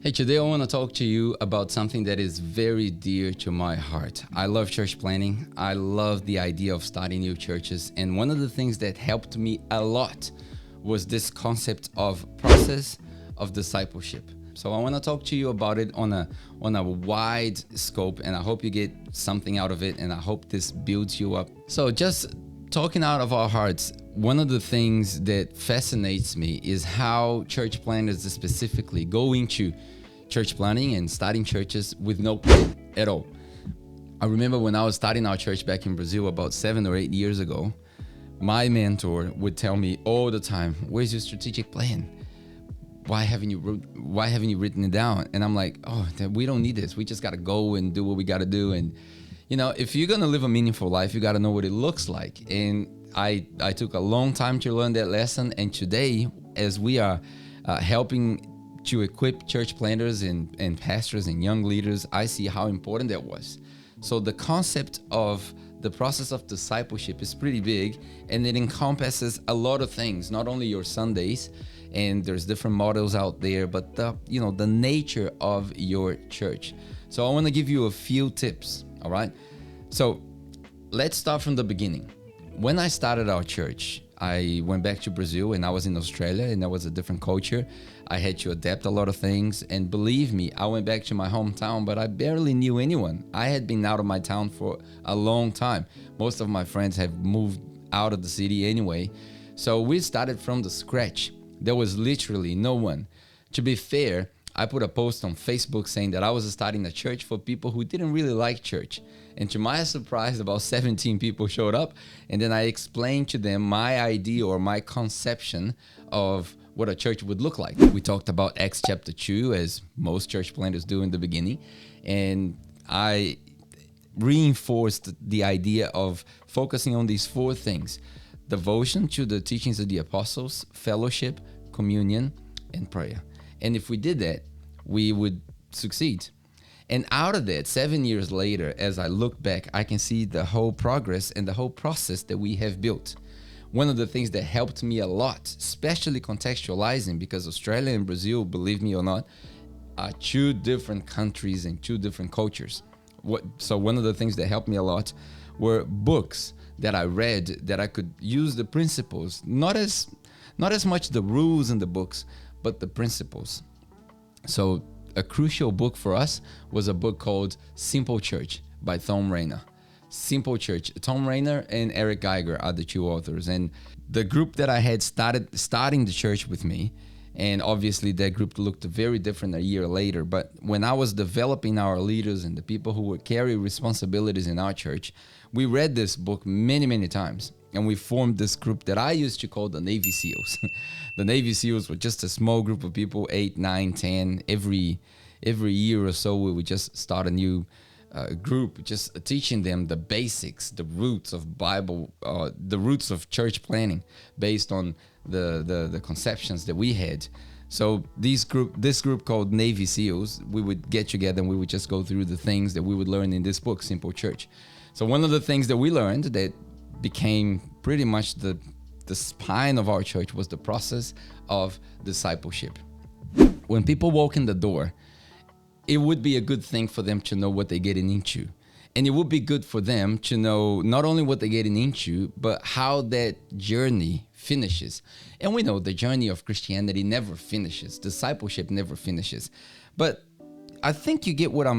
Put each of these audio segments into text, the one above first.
Hey, today I want to talk to you about something that is very dear to my heart. I love church planning. I love the idea of starting new churches. And one of the things that helped me a lot was this concept of process of discipleship. So I want to talk to you about it on a wide scope, and I hope you get something out of it, and I hope this builds you up. So just talking out of our hearts, one of the things that fascinates me is how church planners specifically go into church planning and starting churches with no plan at all. I remember when I was starting our church back in Brazil about 7 or 8 years ago, my mentor would tell me all the time, "Where's your strategic plan? Why haven't you written it down?" And I'm like, "Oh, we don't need this. We just got to go and do what we got to do." And if you're going to live a meaningful life, you got to know what it looks like. And I took a long time to learn that lesson. And today, as we are helping to equip church planners and pastors and young leaders, I see how important that was. So the concept of the process of discipleship is pretty big, and it encompasses a lot of things, not only your Sundays, and there's different models out there, but the nature of your church. So I want to give you a few tips, all right? So let's start from the beginning. When I started our church, I went back to Brazil, and I was in Australia, and that was a different culture. I had to adapt a lot of things, and believe me, I went back to my hometown, but I barely knew anyone. I had been out of my town for a long time. Most of my friends have moved out of the city anyway. So we started from the scratch. There was literally no one. To be fair, I put a post on Facebook saying that I was starting a church for people who didn't really like church. And to my surprise, about 17 people showed up. And then I explained to them my idea or my conception of what a church would look like. We talked about Acts chapter 2, as most church planners do in the beginning. And I reinforced the idea of focusing on these four things: devotion to the teachings of the apostles, fellowship, communion, and prayer. And if we did that, we would succeed. And out of that, 7 years later, as I look back, I can see the whole progress and the whole process that we have built. One of the things that helped me a lot, especially contextualizing, because Australia and Brazil, believe me or not, are two different countries and two different cultures. So one of the things that helped me a lot were books that I read that I could use the principles, not as much the rules in the books, but the principles. So a crucial book for us was a book called Simple Church by Thom Rainer. Simple Church. Thom Rainer and Eric Geiger are the two authors. And the group that I had starting the church with me, and obviously that group looked very different a year later, but when I was developing our leaders and the people who would carry responsibilities in our church, we read this book many, many times. And we formed this group that I used to call the Navy SEALs. The Navy SEALs were just a small group of people, 8, 9, 10. Every year or so, we would just start a new group, just teaching them the basics, the roots of Bible, the roots of church planning, based on the conceptions that we had. So this group called Navy SEALs, we would get together and we would just go through the things that we would learn in this book, Simple Church. So one of the things that we learned that became pretty much the spine of our church was the process of discipleship. When people walk in the door, it would be a good thing for them to know what they're getting into. And it would be good for them to know not only what they're getting into, but how that journey finishes. And we know the journey of Christianity never finishes. Discipleship never finishes. But I think you get what I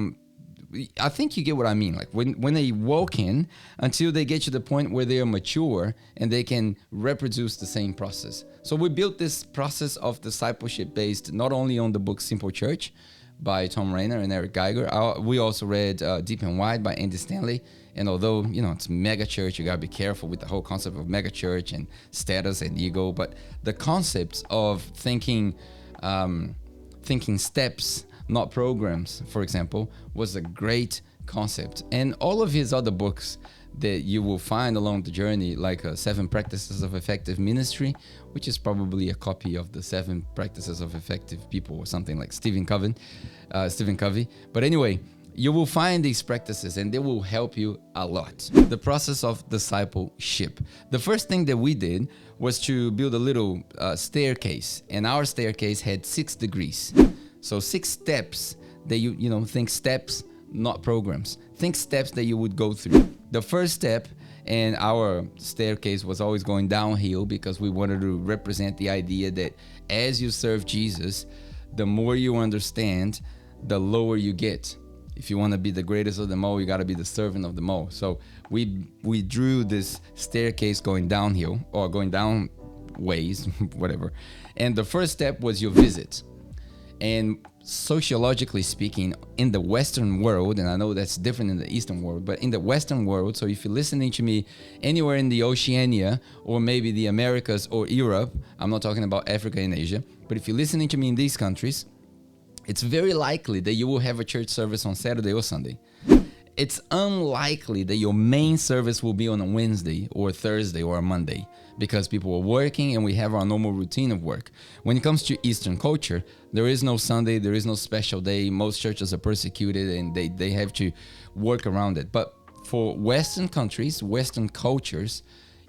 mean. Like when they walk in, until they get to the point where they are mature and they can reproduce the same process. So we built this process of discipleship based not only on the book Simple Church by Thom Rainer and Eric Geiger. We also read Deep and Wide by Andy Stanley. And although, it's mega church, you got to be careful with the whole concept of mega church and status and ego. But the concepts of thinking steps, not programs, for example, was a great concept. And all of his other books that you will find along the journey, like 7 Practices of Effective Ministry, which is probably a copy of the 7 Practices of Effective People or something like Stephen Covey. But anyway, you will find these practices and they will help you a lot. The process of discipleship. The first thing that we did was to build a little staircase, and our staircase had 6 degrees. So 6 steps that you know, think steps, not programs. Think steps that you would go through. The first step, and our staircase was always going downhill because we wanted to represent the idea that as you serve Jesus, the more you understand, the lower you get. If you want to be the greatest of them all, you got to be the servant of them all. So we drew this staircase going downhill, or going down ways, whatever. And the first step was your visit. And sociologically speaking, in the Western world, and I know that's different in the Eastern world, but in the Western world, so if you're listening to me anywhere in the Oceania, or maybe the Americas or Europe, I'm not talking about Africa and Asia, but if you're listening to me in these countries, it's very likely that you will have a church service on Saturday or Sunday. It's unlikely that your main service will be on a Wednesday or a Thursday or a Monday, because people are working and we have our normal routine of work. When it comes to Eastern culture, there is no Sunday, there is no special day. Most churches are persecuted and they have to work around it. But for Western countries, Western cultures,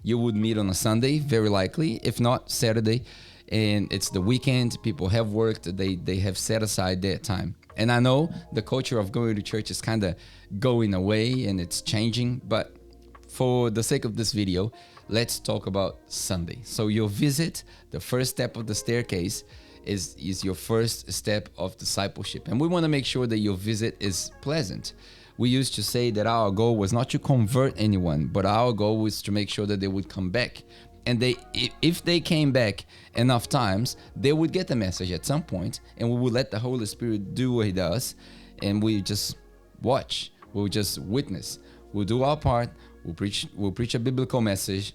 you would meet on a Sunday, very likely, if not Saturday. And it's the weekend, people have worked, they have set aside their time. And I know the culture of going to church is kind of going away and it's changing, but for the sake of this video, let's talk about Sunday. So your visit, the first step of the staircase, is your first step of discipleship. And we want to make sure that your visit is pleasant. We used to say that our goal was not to convert anyone, but our goal was to make sure that they would come back. And if they came back enough times, they would get the message at some point, and we would let the Holy Spirit do what He does, and we just watch. We'll just witness. We'll do our part. We'll preach a biblical message.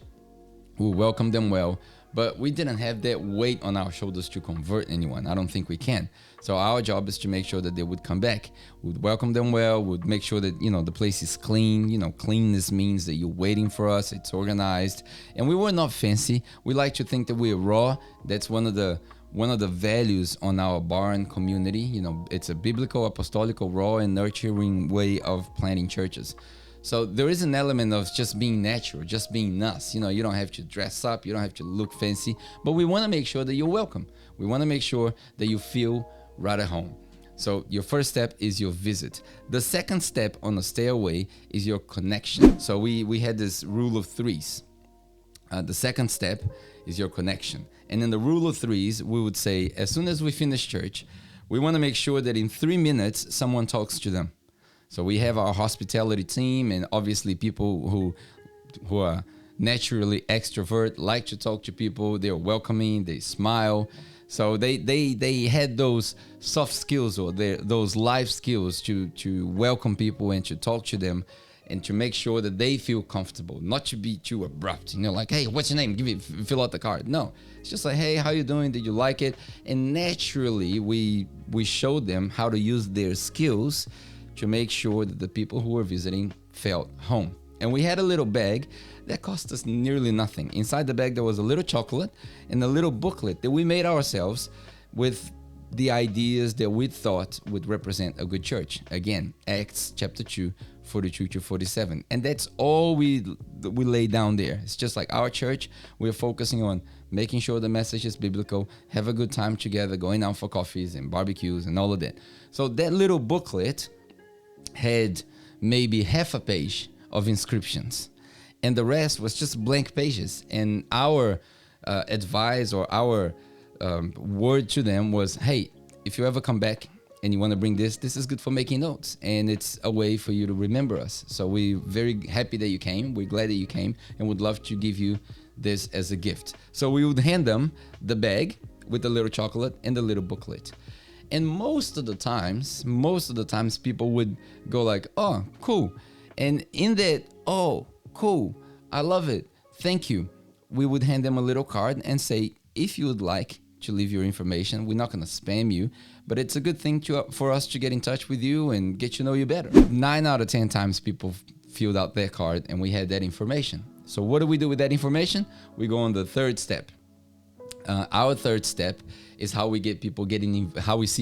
We'll welcome them well. But we didn't have that weight on our shoulders to convert anyone. I don't think we can. So our job is to make sure that they would come back. We'd welcome them well. We'd make sure that, the place is clean. Cleanness means that you're waiting for us. It's organized. And we were not fancy. We like to think that we're raw. That's one of the values on our barn community. It's a biblical, apostolical, raw, and nurturing way of planting churches. So there is an element of just being natural, just being us. You don't have to dress up, you don't have to look fancy, but we want to make sure that you're welcome. We want to make sure that you feel right at home. So your first step is your visit. The second step on the stairway is your connection. So we had this rule of threes. The second step is your connection. And in the rule of threes, we would say, as soon as we finish church, we want to make sure that in 3 minutes, someone talks to them. So we have our hospitality team, and obviously people who are naturally extrovert, like to talk to people. They're welcoming, they smile. So they had those soft skills, or those life skills to welcome people and to talk to them and to make sure that they feel comfortable, not to be too abrupt. Like, hey, what's your name? Fill out the card. No, it's just like, hey, how you doing? Did you like it? And naturally, we showed them how to use their skills to make sure that the people who were visiting felt home. And we had a little bag that cost us nearly nothing. Inside the bag, there was a little chocolate and a little booklet that we made ourselves with the ideas that we thought would represent a good church. Again, Acts chapter 2, 42 to 47. And that's all we lay down there. It's just like our church. We're focusing on making sure the message is biblical, have a good time together, going out for coffees and barbecues and all of that. So that little booklet had maybe half a page of inscriptions, and the rest was just blank pages. And our advice, or our word to them was, hey, if you ever come back and you want to bring this is good for making notes, and it's a way for you to remember us. So we're very happy that you came. We're glad that you came, and would love to give you this as a gift. So we would hand them the bag with the little chocolate and the little booklet. And most of the times people would go like, oh, cool. And in that, oh, cool, I love it, thank you, we would hand them a little card and say, if you would like to leave your information, we're not going to spam you, but it's a good thing for us to get in touch with you and get to know you better. 9 out of 10 times people filled out their card and we had that information. So what do we do with that information? We go on the third step. Our third step is how we see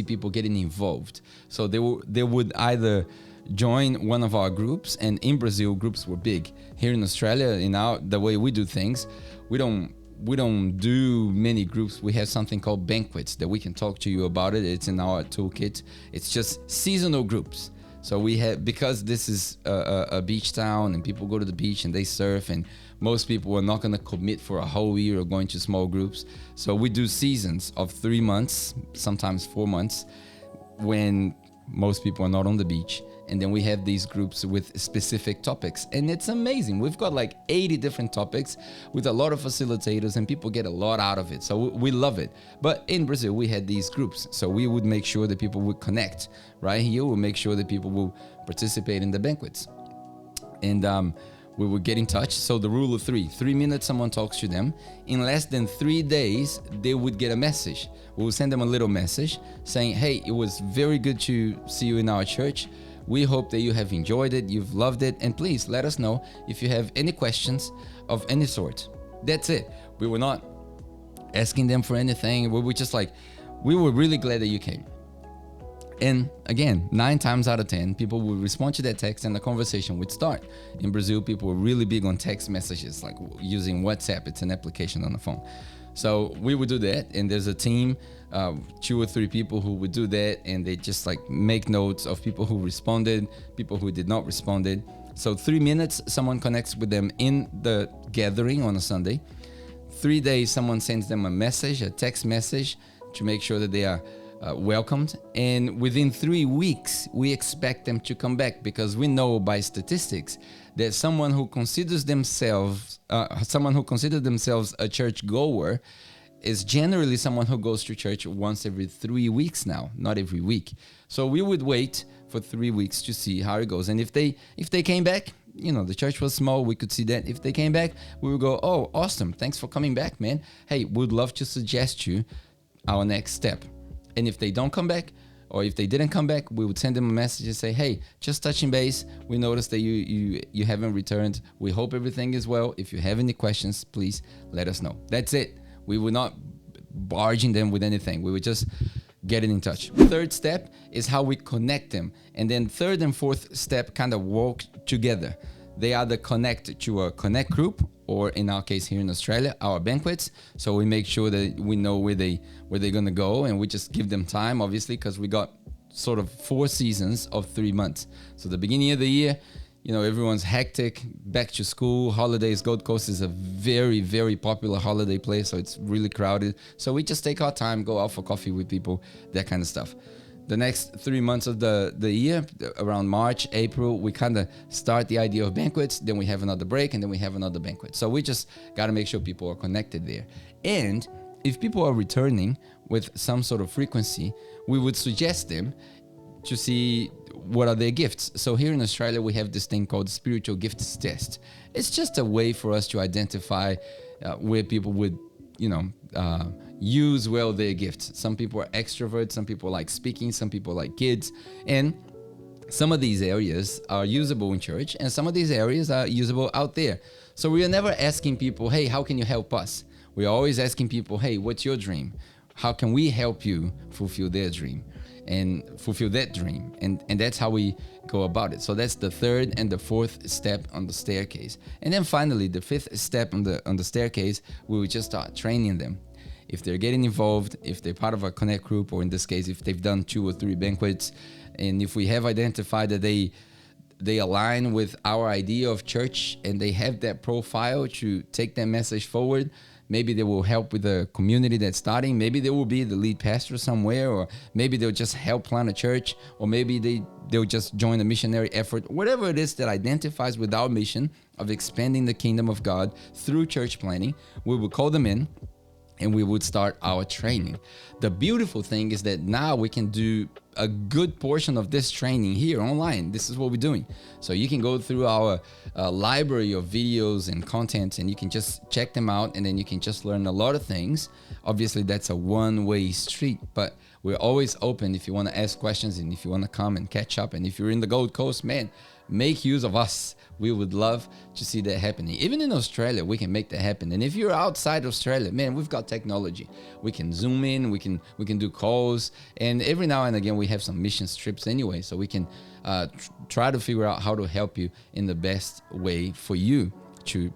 people getting involved. So they would either join one of our groups, and in Brazil, groups were big. Here in Australia, the way we do things, we don't don't do many groups. We have something called banquets that we can talk to you about it. It's in our toolkit. It's just seasonal groups. So we have, because this is a beach town and people go to the beach and they surf, and most people are not going to commit for a whole year or going to small groups. So we do seasons of 3 months, sometimes 4 months, when most people are not on the beach. And then we have these groups with specific topics, and it's amazing. We've got like 80 different topics with a lot of facilitators, and people get a lot out of it. So we love it. But in Brazil, we had these groups. So we would make sure that people would connect. Right here, we'll make sure that people will participate in the banquets. And we would get in touch. So the rule of 3 minutes, someone talks to them. In less than 3 days, they would get a message. We'll send them a little message saying, hey, it was very good to see you in our church. We hope that you have enjoyed it, you've loved it, and please let us know if you have any questions of any sort. That's it. We were not asking them for anything. We were just like, we were really glad that you came. And again, 9 times out of 10, people would respond to that text and the conversation would start. In Brazil, people were really big on text messages, like using WhatsApp. It's an application on the phone. So we would do that, and there's a team, 2 or 3 people who would do that, and they just like make notes of people who responded, people who did not responded. So 3 minutes, someone connects with them in the gathering on a Sunday. 3 days, someone sends them a message, a text message, to make sure that they are welcomed. And within 3 weeks, we expect them to come back, because we know by statistics that someone who considers themselves a church goer is generally someone who goes to church once every 3 weeks now, not every week. So we would wait for 3 weeks to see how it goes. And if they came back, you know, the church was small, we could see that. If they came back, we would go, oh, awesome, thanks for coming back, man. Hey, we'd love to suggest you our next step. And if they don't come back, or if they didn't come back, we would send them a message and say, hey, just touching base. We noticed that you haven't returned. We hope everything is well. If you have any questions, please let us know. That's it. We were not barging them with anything. We were just getting in touch. Third step is how we connect them. And then third and fourth step kind of work together. They either connect to a connect group, or in our case here in Australia, our banquets. So we make sure that we know where they're gonna go, and we just give them time, obviously, because we got sort of 4 seasons of 3 months. So the beginning of the year, you know, everyone's hectic, back to school, holidays. Gold Coast is a very, very popular holiday place, so it's really crowded. So we just take our time, go out for coffee with people, that kind of stuff. The next 3 months of the year, around March, April, we kind of start the idea of banquets. Then we have another break, and then we have another banquet. So we just got to make sure people are connected there. And if people are returning with some sort of frequency, we would suggest them to see what are their gifts. So here in Australia, we have this thing called spiritual gifts test. It's just a way for us to identify where people would, use well their gifts. Some people are extroverts, some people like speaking, some people like kids, and some of these areas are usable in church, and some of these areas are usable out there. So we are never asking people, hey, how can you help us? We're always asking people, hey, what's your dream? How can we help you fulfill their dream and fulfill that dream? And that's how we go about it. So that's the third and the fourth step on the staircase. And then finally, the fifth step on the staircase, we will just start training them. If they're getting involved, if they're part of a connect group, or in this case, if they've done 2 or 3 banquets, and if we have identified that they align with our idea of church and they have that profile to take that message forward, maybe they will help with the community that's starting. Maybe they will be the lead pastor somewhere, or maybe they'll just help plant a church, or maybe they'll just join a missionary effort. Whatever it is that identifies with our mission of expanding the kingdom of God through church planning, we will call them in, and we would start our training. The beautiful thing is that now we can do a good portion of this training here online. This is what we're doing. So you can go through our library of videos and content, and you can just check them out, and then you can just learn a lot of things. Obviously, that's a one-way street, but we're always open if you want to ask questions, and if you want to come and catch up. And if you're in the Gold Coast, man, make use of us. We would love to see that happening. Even in Australia, we can make that happen. And if you're outside Australia, man, we've got technology. We can zoom in, we can do calls, and every now and again we have some mission trips anyway, so we can try to figure out how to help you in the best way for you to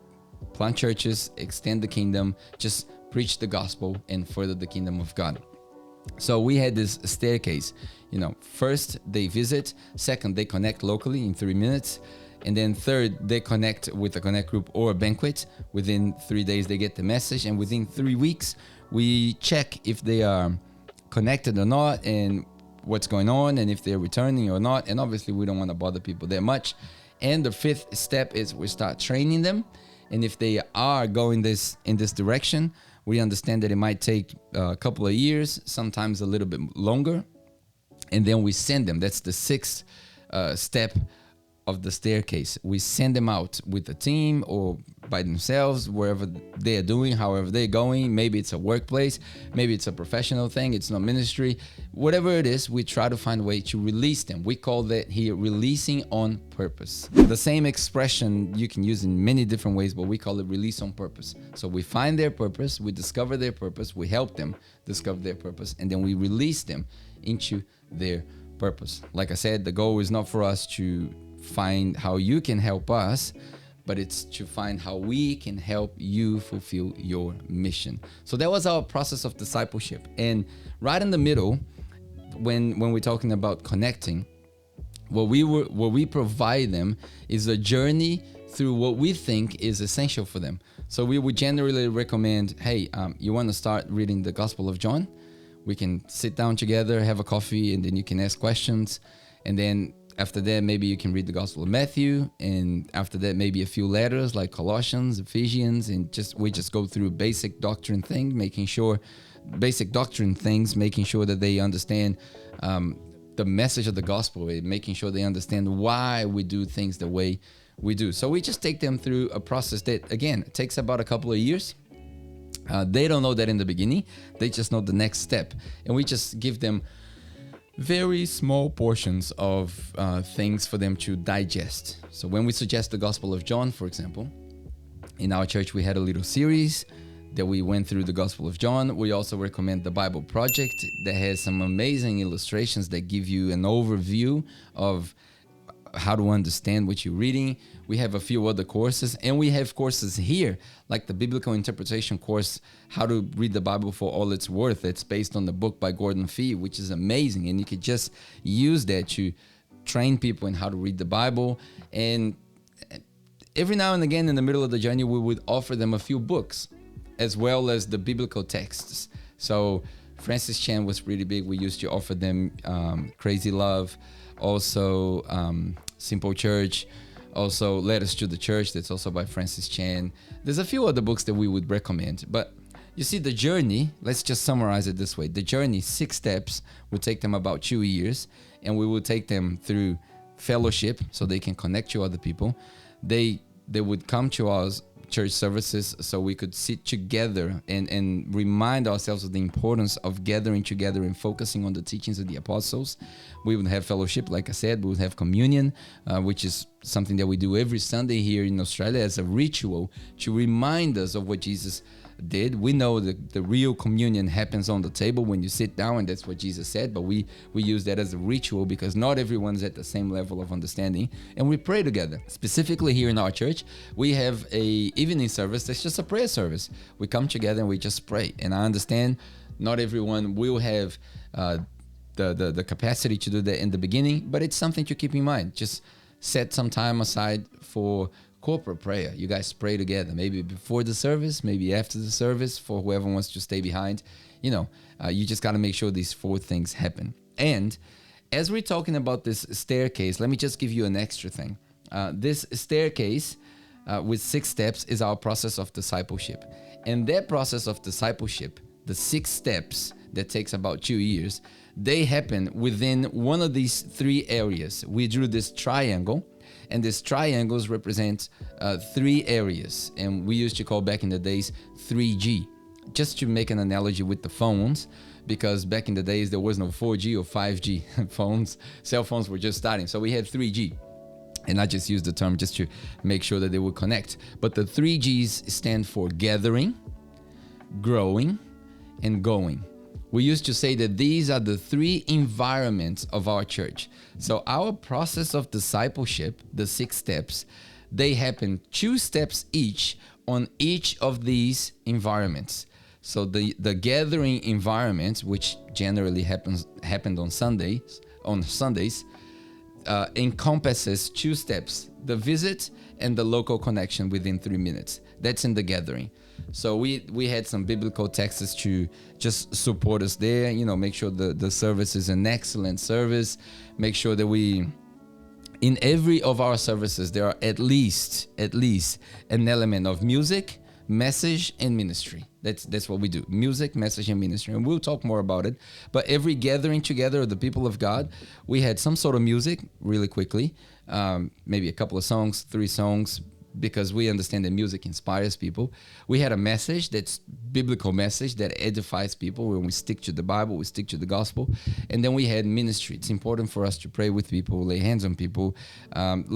plant churches, extend the kingdom, just preach the gospel and further the kingdom of God. So we had this staircase, first they visit, second they connect locally in 3 minutes, and then third they connect with a connect group or a banquet. Within 3 days they get the message, and within 3 weeks we check if they are connected or not and what's going on and if they're returning or not. And obviously we don't want to bother people that much. And the fifth step is we start training them, and if they are going in this direction, we understand that it might take a couple of years, sometimes a little bit longer, and then we send them. That's the sixth step of the staircase. We send them out with a team or by themselves, wherever they're doing, however they're going. Maybe it's a workplace, maybe it's a professional thing, it's not ministry. Whatever it is, we try to find a way to release them. We call that here releasing on purpose. The same expression you can use in many different ways, but we call it release on purpose. So we find their purpose, we discover their purpose, we help them discover their purpose, and then we release them into their purpose. Like I said, the goal is not for us to find how you can help us, but it's to find how we can help you fulfill your mission. So that was our process of discipleship. And right in the middle, when we're talking about connecting, what we provide them is a journey through what we think is essential for them. So we would generally recommend, hey, you want to start reading the Gospel of John? We can sit down together, have a coffee, and then you can ask questions. And then after that, maybe you can read the Gospel of Matthew, and after that, maybe a few letters like Colossians, Ephesians, and we just go through basic doctrine things, making sure that they understand the message of the gospel, making sure they understand why we do things the way we do. So we just take them through a process that, again, takes about a couple of years. They don't know that in the beginning. They just know the next step, and we just give them very small portions of things for them to digest. So when we suggest the Gospel of John, for example, in our church we had a little series that we went through the Gospel of John. We also recommend the Bible Project that has some amazing illustrations that give you an overview of how to understand what you're reading. We have a few other courses, and we have courses here like the Biblical Interpretation course, How to Read the Bible for All It's Worth. It's based on the book by Gordon Fee, which is amazing, and you could just use that to train people in how to read the Bible. And every now and again in the middle of the journey, we would offer them a few books as well as the biblical texts. So Francis Chan was pretty big. We used to offer them Crazy Love, also Simple Church, also Letters to the Church, that's also by Francis Chan. There's a few other books that we would recommend, but you see the journey, let's just summarize it this way. The journey, 6 steps, would take them about 2 years, and we would take them through fellowship so they can connect to other people. They would come to our church services so we could sit together and remind ourselves of the importance of gathering together and focusing on the teachings of the apostles. We would have fellowship, like I said. We would have communion, which is something that we do every Sunday here in Australia as a ritual to remind us of what Jesus did. We know that the real communion happens on the table when you sit down, and that's what Jesus said, but we use that as a ritual because not everyone's at the same level of understanding, and we pray together. Specifically here in our church, we have a evening service that's just a prayer service. We come together and we just pray, and I understand not everyone will have the capacity to do that in the beginning, but it's something to keep in mind. Just set some time aside for corporate prayer. You guys pray together, maybe before the service, maybe after the service, for whoever wants to stay behind. You just got to make sure these 4 things happen. And as we're talking about this staircase, let me just give you an extra thing. This staircase with 6 steps is our process of discipleship. And that process of discipleship, the 6 steps that takes about 2 years, they happen within one of these 3 areas. We drew this triangle, and these triangles represent 3 areas, and we used to call back in the days 3G, just to make an analogy with the phones, because back in the days there was no 4G or 5G phones. Cell phones were just starting, so we had 3G, and I just used the term just to make sure that they would connect. But the 3Gs stand for gathering, growing, and going. We used to say that these are the 3 environments of our church. So our process of discipleship, the 6 steps, they happen 2 steps each on each of these environments. So the gathering environment, which generally happened on Sundays, encompasses 2 steps: the visit and the local connection within 3 minutes. That's in the gathering. So we had some biblical texts to just support us there, make sure the service is an excellent service. Make sure that in every of our services, there are at least an element of music, message, and ministry. That's what we do: music, message, and ministry. And we'll talk more about it. But every gathering together of the people of God, we had some sort of music really quickly, maybe a couple of songs, 3 songs, because we understand that music inspires people. We had a message that's biblical message that edifies people. When we stick to the Bible, we stick to the gospel. And then we had ministry. It's important for us to pray with people, lay hands on people,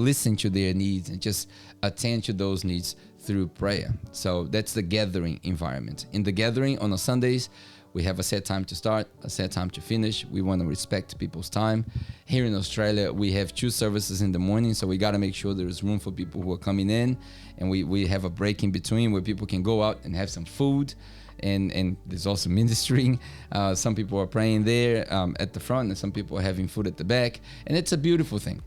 listen to their needs, and just attend to those needs through prayer. So that's the gathering environment. In the gathering on Sundays, we have a set time to start, a set time to finish. We want to respect people's time. Here in Australia, we have 2 services in the morning, so we got to make sure there's room for people who are coming in, and we have a break in between where people can go out and have some food, and there's also ministering. Some people are praying there at the front, and some people are having food at the back, and it's a beautiful thing.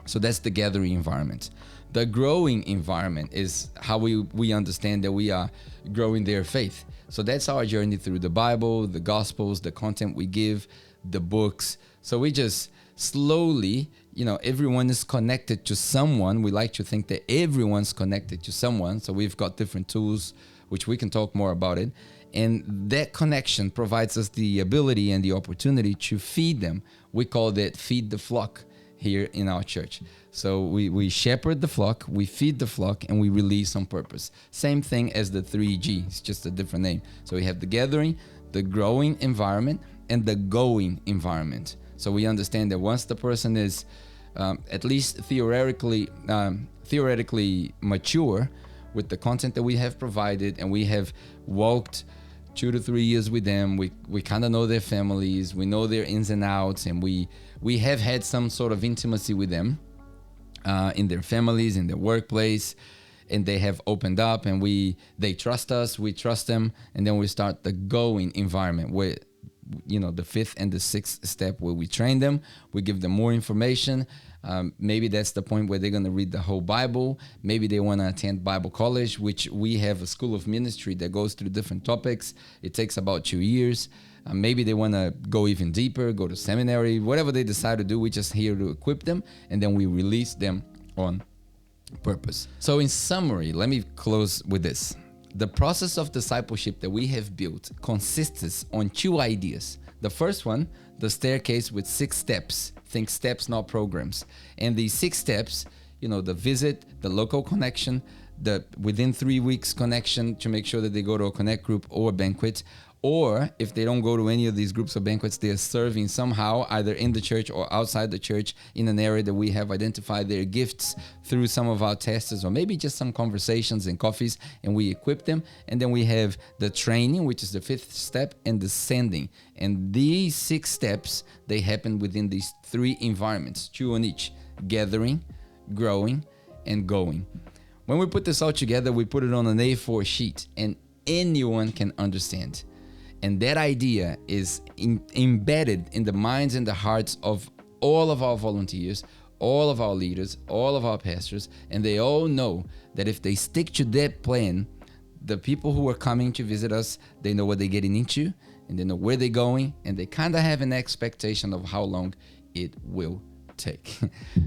So that's the gathering environment. The growing environment is how we understand that we are growing their faith. So that's our journey through the Bible, the Gospels, the content we give, the books. So we just slowly, everyone is connected to someone. We like to think that everyone's connected to someone. So we've got different tools, which we can talk more about it. And that connection provides us the ability and the opportunity to feed them. We call that feed the flock here in our church. So we shepherd the flock, we feed the flock, and we release on purpose. Same thing as the 3G, it's just a different name. So we have the gathering, the growing environment, and the going environment. So we understand that once the person is at least theoretically mature with the content that we have provided, and we have walked 2 to 3 years with them, we kind of know their families, we know their ins and outs, and we have had some sort of intimacy with them in their families, in their workplace, and they have opened up, and they trust us, we trust them, and then we start the going environment where the 5th and the 6th step, where we train them, we give them more information. Maybe that's the point where they're going to read the whole Bible. Maybe they want to attend Bible college, which we have a school of ministry that goes through different topics. It takes about 2 years. Maybe they want to go even deeper, go to seminary, whatever they decide to do. We're just here to equip them, and then we release them on purpose. So in summary, let me close with this. The process of discipleship that we have built consists on 2 ideas. The first one, the staircase with 6 steps. Think steps, not programs. And these 6 steps, the visit, the local connection, the within 3 weeks connection to make sure that they go to a connect group or a banquet. Or if they don't go to any of these groups or banquets, they're serving somehow, either in the church or outside the church, in an area that we have identified their gifts through some of our tests, or maybe just some conversations and coffees, and we equip them. And then we have the training, which is the 5th step, and the sending. And these 6 steps, they happen within these 3 environments, 2 on each: gathering, growing, and going. When we put this all together, we put it on an A4 sheet, and anyone can understand. And that idea is embedded in the minds and the hearts of all of our volunteers, all of our leaders, all of our pastors, and they all know that if they stick to that plan, the people who are coming to visit us, they know what they're getting into, and they know where they're going, and they kind of have an expectation of how long it will take.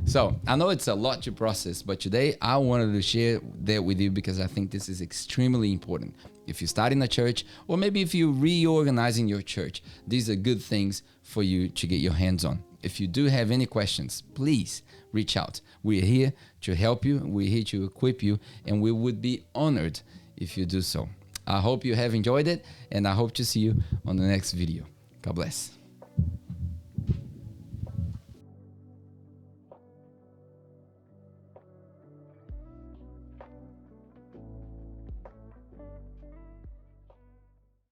So I know it's a lot to process, but today I wanted to share that with you because I think this is extremely important. If you're starting a church, or maybe if you're reorganizing your church, these are good things for you to get your hands on. If you do have any questions, please reach out. We're here to help you. We're here to equip you, and we would be honored if you do so. I hope you have enjoyed it, and I hope to see you on the next video. God bless.